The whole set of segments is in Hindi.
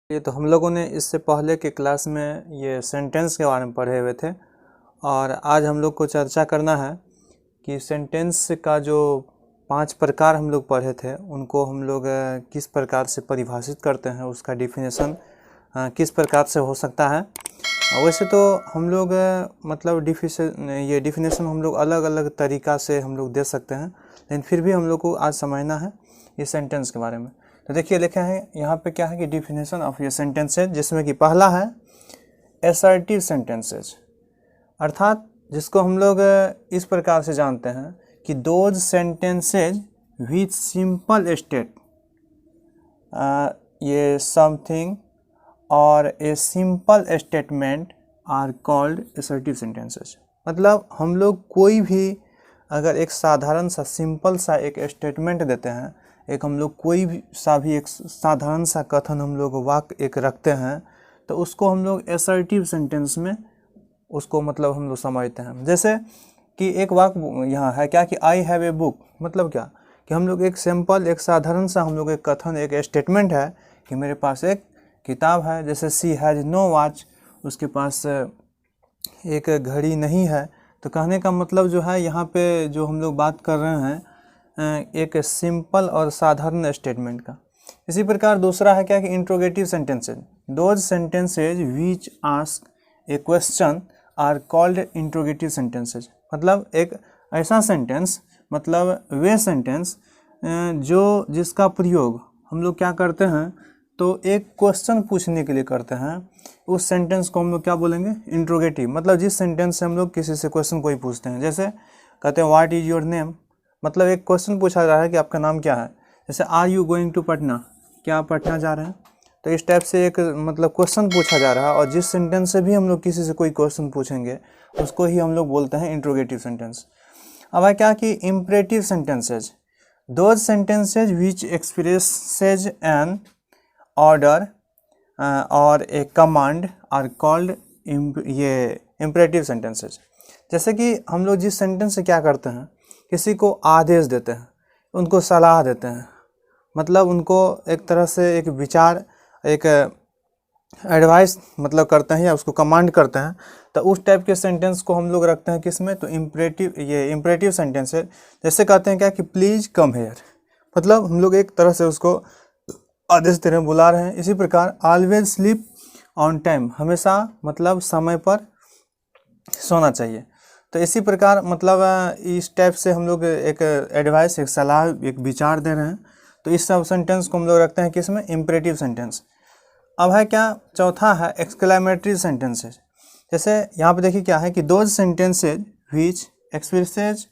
ये तो हम लोगों ने इससे पहले के क्लास में ये सेंटेंस के बारे में पढ़े हुए थे और आज हम लोग को चर्चा करना है कि सेंटेंस का जो 5 प्रकार हम लोग पढ़े थे उनको हम लोग किस प्रकार से परिभाषित करते हैं, उसका डिफिनेशन किस प्रकार से हो सकता है। वैसे तो हम लोग मतलब डिफिनेशन हम लोग अलग अलग तरीक़ा से हम लोग दे सकते हैं, लेकिन फिर भी हम लोग को आज समझना है इस सेंटेंस के बारे में। तो देखिए लिखा है यहाँ पे क्या है कि डिफिनेशन ऑफ ये सेंटेंसेज, जिसमें कि पहला है असर्टिव सेंटेंसेज, अर्थात जिसको हम लोग इस प्रकार से जानते हैं कि those sentences which simple state ये समथिंग और a simple statement are called assertive sentences. मतलब हम लोग कोई भी अगर एक साधारण सा सिंपल सा एक स्टेटमेंट देते हैं, एक हम लोग कोई भी एक साधारण सा कथन हम लोग वाक्य एक रखते हैं, तो उसको हम लोग असर्टिव सेंटेंस में उसको मतलब हम लोग समझते हैं। जैसे कि एक वाक्य यहाँ है क्या कि आई हैव ए बुक, मतलब क्या कि हम लोग एक सिंपल एक साधारण सा हम लोग एक कथन एक स्टेटमेंट है कि मेरे पास एक किताब है। जैसे सी हैज़ नो वॉच, उसके पास एक घड़ी नहीं है। तो कहने का मतलब जो है यहाँ पे जो हम लोग बात कर रहे हैं एक सिंपल और साधारण स्टेटमेंट का। इसी प्रकार दूसरा है क्या कि interrogative sentences, those sentences which ask a question are called interrogative sentences. मतलब एक ऐसा सेंटेंस, मतलब वे सेंटेंस जो जिसका प्रयोग हम लोग क्या करते हैं तो एक क्वेश्चन पूछने के लिए करते हैं, उस सेंटेंस को हम लोग क्या बोलेंगे, इंट्रोगेटिव। मतलब जिस सेंटेंस से हम लोग किसी से क्वेश्चन कोई पूछते हैं, जैसे कहते हैं व्हाट इज़ योर नेम, मतलब एक क्वेश्चन पूछा जा रहा है कि आपका नाम क्या है। जैसे are you going to Patna, क्या आप पटना जा रहे हैं। तो इस टाइप से एक मतलब क्वेश्चन पूछा जा रहा है, और जिस सेंटेंस से भी हम लोग किसी से कोई क्वेश्चन पूछेंगे उसको ही हम लोग बोलते हैं इंट्रोगेटिव सेंटेंस। अब है क्या कि imperative sentences, those sentences which expresses an order और ए कमांड आर कॉल्ड ये इम्परेटिव सेंटेंसेज। जैसे कि हम लोग जिस सेंटेंस से क्या करते हैं, किसी को आदेश देते हैं, उनको सलाह देते हैं, मतलब उनको एक तरह से एक विचार एक एडवाइस मतलब करते हैं या उसको कमांड करते हैं, तो उस टाइप के सेंटेंस को हम लोग रखते हैं किस में, तो इम्परेटिव सेंटेंस है। जैसे कहते हैं क्या कि प्लीज़ कम हेयर, मतलब हम लोग एक तरह से उसको आदेश दे रहे हैं, बुला रहे हैं। इसी प्रकार ऑलवेज स्लीप ऑन टाइम, हमेशा मतलब समय पर सोना चाहिए। तो इसी प्रकार मतलब इस टाइप से हम लोग एक एडवाइस एक सलाह एक विचार दे रहे हैं, तो इस सब सेंटेंस को हम लोग रखते हैं किस में, इम्परेटिव सेंटेंस। अब है क्या चौथा है एक्सक्लेमेटरी सेंटेंसेज। जैसे यहाँ पे देखिए क्या है कि those sentences which expresses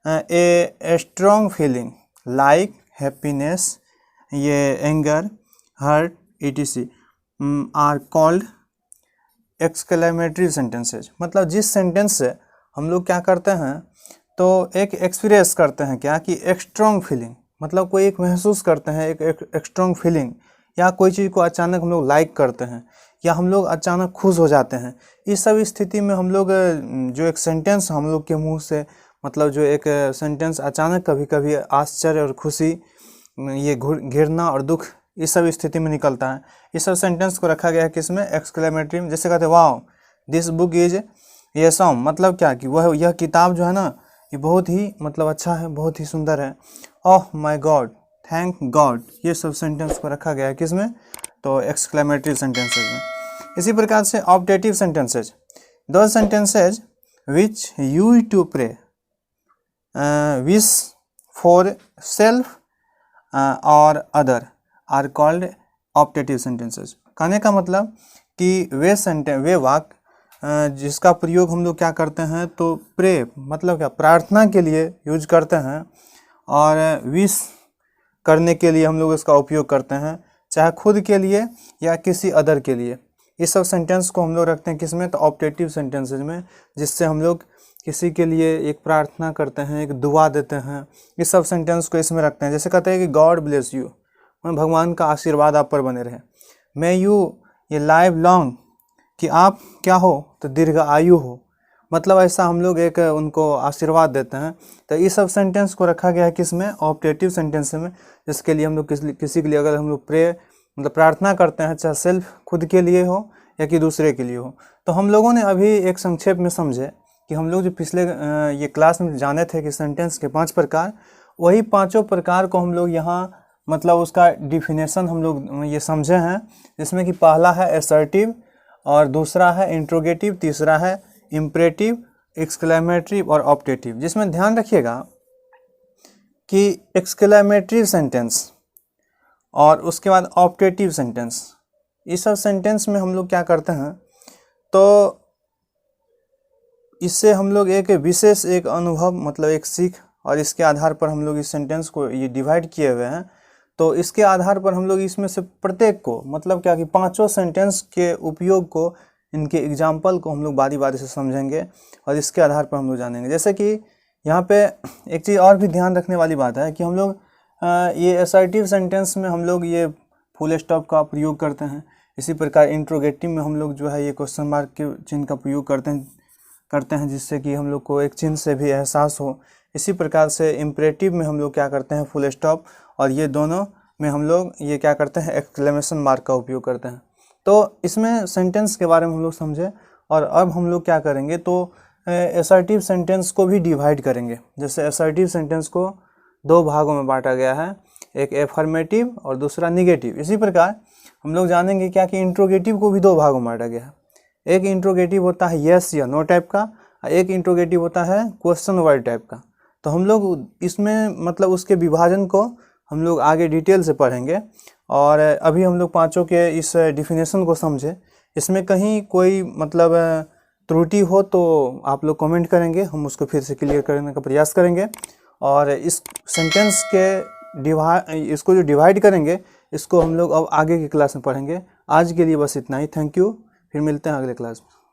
a strong feeling like happiness, ये anger, hurt etc are called exclamatory sentences. मतलब जिस सेंटेंस से हम लोग क्या करते हैं तो एक एक्सप्रेस करते हैं क्या कि एक स्ट्रॉन्ग फीलिंग, मतलब कोई एक महसूस करते हैं एक स्ट्रॉन्ग फीलिंग, या कोई चीज़ को अचानक हम लोग लाइक करते हैं, या हम लोग अचानक खुश हो जाते हैं। इस सब स्थिति में हम लोग जो एक सेंटेंस हम लोग के मुंह से मतलब जो एक सेंटेंस अचानक कभी कभी आश्चर्य और खुशी, ये घृणा और दुख, इस सब स्थिति में निकलता है। इस सब सेंटेंस को रखा गया है किसमें, एक्सक्लेमेटरी में। जैसे कहते हैं वाओ दिस बुक इज येसम, मतलब क्या कि वह यह किताब जो है ना ये बहुत ही मतलब अच्छा है, बहुत ही सुंदर है। Oh my God, thank God, ये सब सेंटेंस को रखा गया है किसमें, तो एक्सक्लेमेटरी सेंटेंसेज में। इसी प्रकार से ऑब्जेक्टिव सेंटेंसेज, दो sentences which use to pray wish for self और other are called optative sentences. कहने का मतलब कि वे वाक्य जिसका प्रयोग हम लोग क्या करते हैं तो प्रे मतलब क्या प्रार्थना के लिए यूज करते हैं, और विश करने के लिए हम लोग इसका उपयोग करते हैं, चाहे खुद के लिए या किसी अदर के लिए। इस सब सेंटेंस को हम लोग रखते हैं किसमें, तो ऑप्टेटिव सेंटेंसेज में, जिससे हम लोग किसी के लिए एक प्रार्थना करते हैं, एक दुआ देते हैं। इस सब सेंटेंस को इसमें रखते हैं। जैसे कहते हैं कि गॉड ब्लेस यू, भगवान का आशीर्वाद आप पर बने रहे। मे यू ये लाइव लॉन्ग, कि आप क्या हो तो दीर्घ आयु हो, मतलब ऐसा हम लोग एक उनको आशीर्वाद देते हैं। तो इस सब सेंटेंस को रखा गया है किसमें, ऑप्टेटिव सेंटेंस में, जिसके लिए हम लोग किसी के लिए अगर हम लोग प्रे मतलब प्रार्थना करते हैं, चाहे सेल्फ खुद के लिए हो या कि दूसरे के लिए हो। तो हम लोगों ने अभी एक संक्षेप में समझे कि हम लोग जो पिछले ये क्लास में जाने थे कि सेंटेंस के 5 प्रकार, वही पांचों प्रकार को हम लोग यहाँ मतलब उसका डिफिनेशन हम लोग ये समझे हैं, जिसमें कि पहला है असर्टिव और दूसरा है इंट्रोगेटिव, तीसरा है इम्परेटिव, एक्सक्लेमेटरी और ऑप्टेटिव। जिसमें ध्यान रखिएगा कि एक्सक्लेमेटरी सेंटेंस और उसके बाद ऑप्टेटिव सेंटेंस, इस सब सेंटेंस में हम लोग क्या करते हैं, तो इससे हम लोग एक विशेष एक अनुभव मतलब एक सीख, और इसके आधार पर हम लोग इस सेंटेंस को ये डिवाइड किए हुए हैं। तो इसके आधार पर हम लोग इसमें से प्रत्येक को मतलब क्या कि पांचों सेंटेंस के उपयोग को, इनके एग्जाम्पल को हम लोग बारी बारी से समझेंगे और इसके आधार पर हम लोग जानेंगे। जैसे कि यहाँ पे एक चीज़ और भी ध्यान रखने वाली बात है कि हम लोग ये असर्टिव सेंटेंस में हम लोग ये फुल स्टॉप का प्रयोग करते हैं। इसी प्रकार इंट्रोगेटिव में हम लोग जो है ये क्वेश्चन मार्क के चिन्ह का प्रयोग करते हैं जिससे कि हम लोग को एक चिन्ह से भी एहसास हो। इसी प्रकार से इम्परेटिव में हम लोग क्या करते हैं, फुल स्टॉप, और ये दोनों में हम लोग ये क्या करते हैं, एक्सक्लेमेशन मार्क का उपयोग करते हैं। तो इसमें सेंटेंस के बारे में हम लोग समझे, और अब हम लोग क्या करेंगे, तो असर्टिव सेंटेंस को भी डिवाइड करेंगे। जैसे असर्टिव सेंटेंस को 2 भागों में बांटा गया है, एक एफर्मेटिव और दूसरा निगेटिव। इसी प्रकार हम लोग जानेंगे क्या कि इंट्रोगेटिव को भी 2 भागों में बांटा गया है। एक इंट्रोगेटिव होता है यस या नो टाइप का, और एक इंट्रोगेटिव होता है क्वेश्चन वर्ड टाइप का। तो हम लोग इसमें मतलब उसके विभाजन को हम लोग आगे डिटेल से पढ़ेंगे, और अभी हम लोग पांचों के इस डिफिनेशन को समझे। इसमें कहीं कोई मतलब त्रुटि हो तो आप लोग कमेंट करेंगे, हम उसको फिर से क्लियर करने का प्रयास करेंगे। और इस सेंटेंस के इसको जो डिवाइड करेंगे, इसको हम लोग अब आगे की क्लास में पढ़ेंगे। आज के लिए बस इतना ही। थैंक यू, फिर मिलते हैं अगले क्लास में।